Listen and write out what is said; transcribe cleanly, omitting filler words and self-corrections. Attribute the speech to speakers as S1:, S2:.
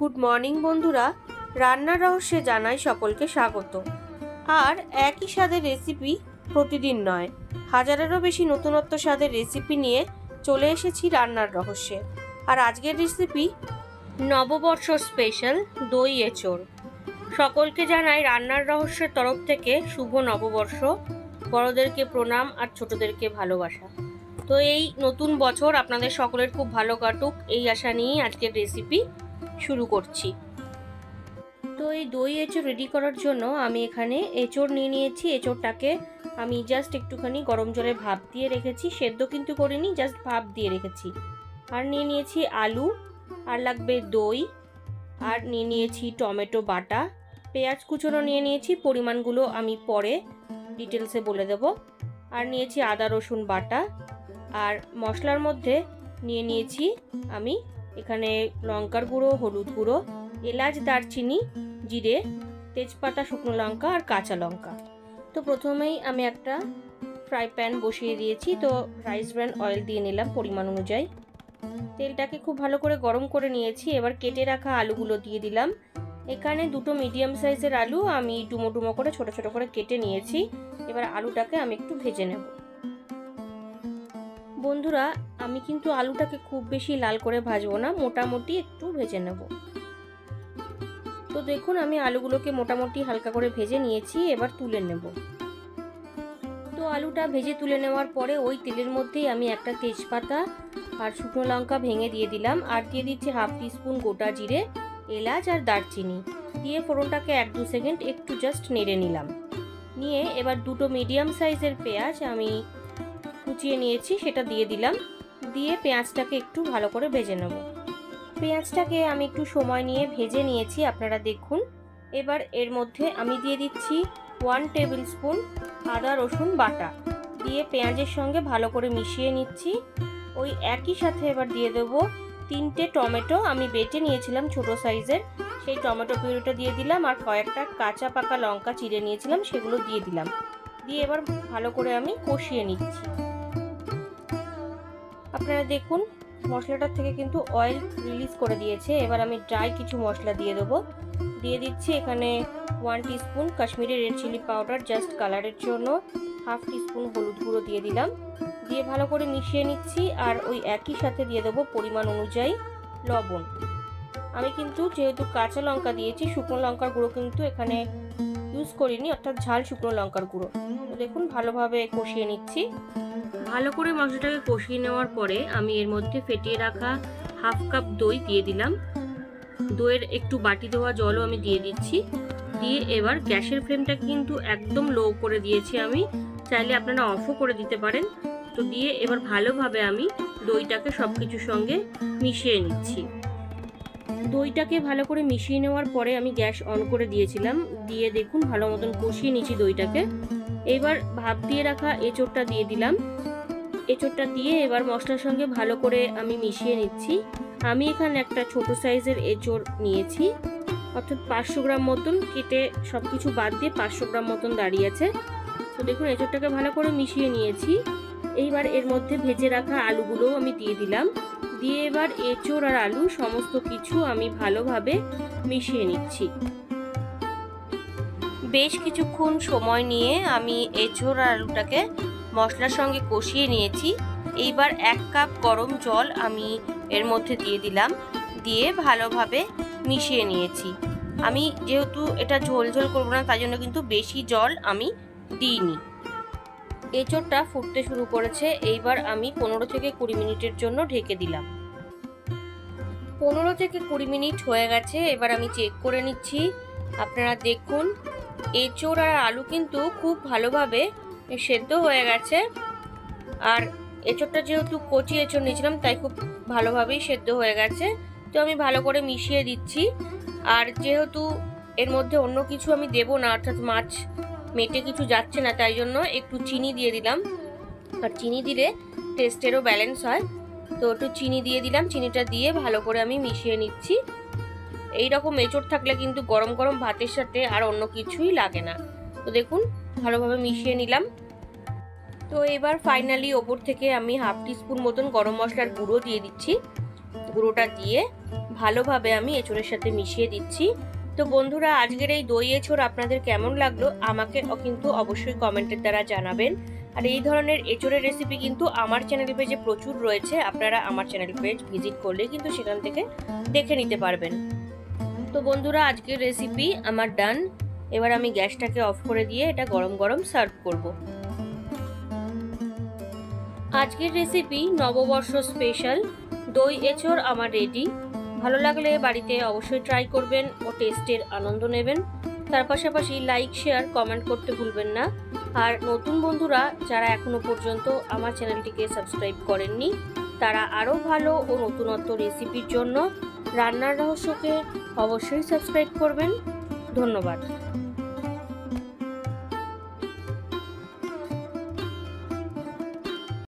S1: Good morning বন্ধুরা, রান্নার রহস্যে জানাই সকলকে স্বাগত। আর একই স্বাদের রেসিপি প্রতিদিন নয়, হাজারেরও বেশি নতুনত্ব স্বাদের রেসিপি নিয়ে চলে এসেছি রান্নার রহস্যে। আর আজকের রেসিপি নববর্ষ স্পেশাল দই এঁচোড়। সকলকে জানাই রান্নার রহস্যের তরফ থেকে শুভ নববর্ষ। বড়দেরকে প্রণাম আর ছোটদেরকে ভালোবাসা। তো এই নতুন বছর আপনাদের সকলের খুব ভালো কাটুক, এই আশা নিয়েই আজকের রেসিপি শুরু করছি। তো এই দই এঁচোড় রেডি করার জন্য আমি এখানে এঁচোড় নিয়ে নিয়েছি। এঁচোড়টাকে আমি জাস্ট একটুখানি গরম জলে ভাপ দিয়ে রেখেছি, সেদ্ধ কিন্তু করিনি, জাস্ট ভাপ দিয়ে রেখেছি। আর নিয়ে নিয়েছি আলু, আর লাগবে দই, আর নিয়ে নিয়েছি টমেটো বাটা, পেঁয়াজ কুচোনো নিয়ে নিয়েছি, পরিমাণগুলো আমি পরে ডিটেলসে বলে দেব। আর নিয়েছি আদা রসুন বাটা, আর মশলার মধ্যে নিয়ে নিয়েছি আমি এখানে লঙ্কার গুঁড়ো, হলুদ গুঁড়ো, এলাচ, দারচিনি, জিরে, তেজপাতা, শুকনো লঙ্কা আর কাঁচা লঙ্কা। তো প্রথমেই আমি একটা ফ্রাই প্যান বসিয়ে দিয়েছি। তো রাইস ব্র্যান্ড অয়েল দিয়ে নিলাম পরিমাণ অনুযায়ী। তেলটাকে খুব ভালো করে গরম করে নিয়েছি। এবার কেটে রাখা আলুগুলো দিয়ে দিলাম। এখানে দুটো মিডিয়াম সাইজের আলু আমি ডুমো ডুমো করে ছোট ছোট করে কেটে নিয়েছি। এবার আলুটাকে আমি একটু ভেজে নেব। বন্ধুরা, আমি কিন্তু আলুটাকে খুব বেশি লাল করে ভাজবো না, মোটামুটি একটু ভেজে নেব। তো দেখুন, আমি আলুগুলোকে মোটামুটি হালকা করে ভেজে নিয়েছি। এবার তুলে নেব। তো আলুটা ভেজে তুলে নেওয়ার পরে ওই তেলের মধ্যেই আমি একটা তেজপাতা আর শুকনো লঙ্কা ভেঙে দিয়ে দিলাম। আর দিয়ে দিচ্ছি হাফ টিস্পুন গোটা জিরে, এলাচ আর দারচিনি দিয়ে ফোড়নটাকে 1-2 সেকেন্ড একটু জাস্ট নেড়ে নিলাম। নিয়ে এবার দুটো মিডিয়াম সাইজের পেঁয়াজ আমি কুচিয়ে নিয়েছি, সেটা দিয়ে দিলাম। দিয়ে পেঁয়াজটাকে একটু ভালো করে ভেজে নেব। পেঁয়াজটাকে আমি একটু সময় নিয়ে ভেজে নিয়েছি, আপনারা দেখুন। এবার এর মধ্যে আমি দিয়ে দিচ্ছি 1 টেবিল স্পুন আদা রসুন বাটা, দিয়ে পেঁয়াজের সঙ্গে ভালো করে মিশিয়ে নিচ্ছি। ওই একই সাথে এবার দিয়ে দেবো 3টে টমেটো আমি বেটে নিয়েছিলাম ছোট সাইজের, সেই টমেটো পিউরিটা দিয়ে দিলাম। আর কয়েকটা কাঁচা পাকা লঙ্কা চিড়ে নিয়েছিলাম, সেগুলো দিয়ে দিলাম। দিয়ে এবার ভালো করে আমি কষিয়ে নিচ্ছি। আপনারা দেখুন, মশলাটার থেকে কিন্তু অয়েল রিলিজ করে দিয়েছে। এবার আমি ড্রাই কিছু মশলা দিয়ে দেবো। দিয়ে দিচ্ছি এখানে 1 teaspoon Kashmiri red chilli powder, just কালারের জন্য। হাফ টিস্পুন হলুদ গুঁড়ো দিয়ে দিলাম। দিয়ে ভালো করে মিশিয়ে নিচ্ছি। আর ওই একই সাথে দিয়ে দেবো পরিমাণ অনুযায়ী লবণ। আমি কিন্তু যেহেতু কাঁচা লঙ্কা দিয়েছি, শুকনো লঙ্কার গুঁড়ো কিন্তু এখানে ইউজ করিনি, অর্থাৎ ঝাল শুকনো লঙ্কার গুঁড়ো। তো দেখুন, ভালোভাবে কষিয়ে নিচ্ছি। ভালো করে মশলাটাকে কষিয়ে নেওয়ার পরে আমি এর মধ্যে ফেটিয়ে রাখা হাফ কাপ দই দিয়ে দিলাম। দইয়ের একটু বাটি দেওয়া জলও আমি দিয়ে দিচ্ছি। দিয়ে এবার গ্যাসের ফ্লেমটা কিন্তু একদম লো করে দিয়েছি আমি, চাইলে আপনারা অফও করে দিতে পারেন। তো দিয়ে এবার ভালোভাবে আমি দইটাকে সব কিছুর সঙ্গে মিশিয়ে নিচ্ছি। দইটাকে ভালো করে মিশিয়ে নেওয়ার পরে আমি গ্যাস অন করে দিয়েছিলাম। দিয়ে দেখুন, ভালো মতন কষিয়ে নিচ্ছি দইটাকে। এবার ভাপ দিয়ে রাখা এঁচোড়টা দিয়ে দিলাম। এঁচোড়টা দিয়ে এবার মশলার সঙ্গে ভালো করে আমি মিশিয়ে নিচ্ছি। আমি এখানে একটা ছোট সাইজের এঁচোড় নিয়েছি, অর্থাৎ 500 গ্রাম মতন, কেটে সব কিছু বাদ দিয়ে 500 গ্রাম মতন দাঁড়িয়েছে। তো দেখুন, এঁচোড়টাকে ভালো করে মিশিয়ে নিয়েছি। এইবার এর মধ্যে ভেজে রাখা আলুগুলোও আমি দিয়ে দিলাম। দিয়ে এবার এঁচোড় আর আলু সমস্ত কিছু আমি ভালোভাবে মিশিয়ে নিচ্ছি। বেশ কিছুক্ষণ সময় নিয়ে আমি এঁচোড় আর আলুটাকে মশলার সঙ্গে কষিয়ে নিয়েছি। এইবার 1 কাপ গরম জল আমি এর মধ্যে দিয়ে দিলাম। দিয়ে ভালোভাবে মিশিয়ে নিয়েছি। আমি যেহেতু এটা ঝোল ঝোল করবো না, তাই জন্য কিন্তু বেশি জল আমি দিইনি। এঁচোড়টা ফুটতে শুরু করেছে। এইবার আমি 15 থেকে 20 মিনিটের জন্য ঢেকে দিলাম। 15 থেকে 20 মিনিট হয়ে গেছে। এবার আমি চেক করে নিচ্ছি। আপনারা দেখুন, এঁচোড় আর আলু কিন্তু খুব ভালোভাবে সেদ্ধ হয়ে গেছে। আর এঁচোড়টা যেহেতু কচি এঁচোড় নিয়েছিলাম, তাই খুব ভালোভাবেই সেদ্ধ হয়ে গেছে। তো আমি ভালো করে মিশিয়ে দিচ্ছি। আর যেহেতু এর মধ্যে অন্য কিছু আমি দেবো না, অর্থাৎ মাছ মেটে কিছু যাচ্ছে না, তাই জন্য একটু চিনি দিয়ে দিলাম। আর চিনি দিলে টেস্টেরও ব্যালেন্স হয়, তো একটু চিনি দিয়ে দিলাম। চিনিটা দিয়ে ভালো করে আমি মিশিয়ে নিচ্ছি। এইরকম এঁচোড় থাকলে কিন্তু গরম গরম ভাতের সাথে আর অন্য কিছুই লাগে না। তো দেখুন, ভালোভাবে মিশিয়ে নিলাম। তো এবার ফাইনালি ওপর থেকে আমি হাফ টিস্পুন মতন গরম মশলার গুঁড়ো দিয়ে দিচ্ছি। গুঁড়োটা দিয়ে ভালোভাবে আমি এঁচোড়ের সাথে মিশিয়ে দিচ্ছি। তো বন্ধুরা, আজকের এই দই এঁচোড় আপনাদের কেমন লাগলো আমাকে কিন্তু অবশ্যই কমেন্টের দ্বারা জানাবেন। আর এই ধরনের এঁচোড়ের রেসিপি কিন্তু আমার চ্যানেল পেজে প্রচুর রয়েছে, আপনারা আমার চ্যানেল পেজ ভিজিট করলে কিন্তু সেখান থেকে দেখে নিতে পারবেন। তো বন্ধুরা, আজকের রেসিপি আমার ডান। এবার আমি গ্যাসটাকে অফ করে দিয়ে এটা গরম গরম সার্ভ করব। আজকের রেসিপি নববর্ষ স্পেশাল দই এঁচোড় আমার রেডি। ভালো লাগলে বাড়িতে অবশ্যই ট্রাই করবেন ও টেস্টের আনন্দ নেবেন। তার পাশাপাশি লাইক, শেয়ার, কমেন্ট করতে ভুলবেন না। আর নতুন বন্ধুরা যারা এখনো পর্যন্ত আমার চ্যানেলটিকে সাবস্ক্রাইব করেননি, তারা আরও ভালো ও নতুনত্ব রেসিপির জন্য রান্নার রহস্যকে অবশ্যই সাবস্ক্রাইব করবেন। ধন্যবাদ।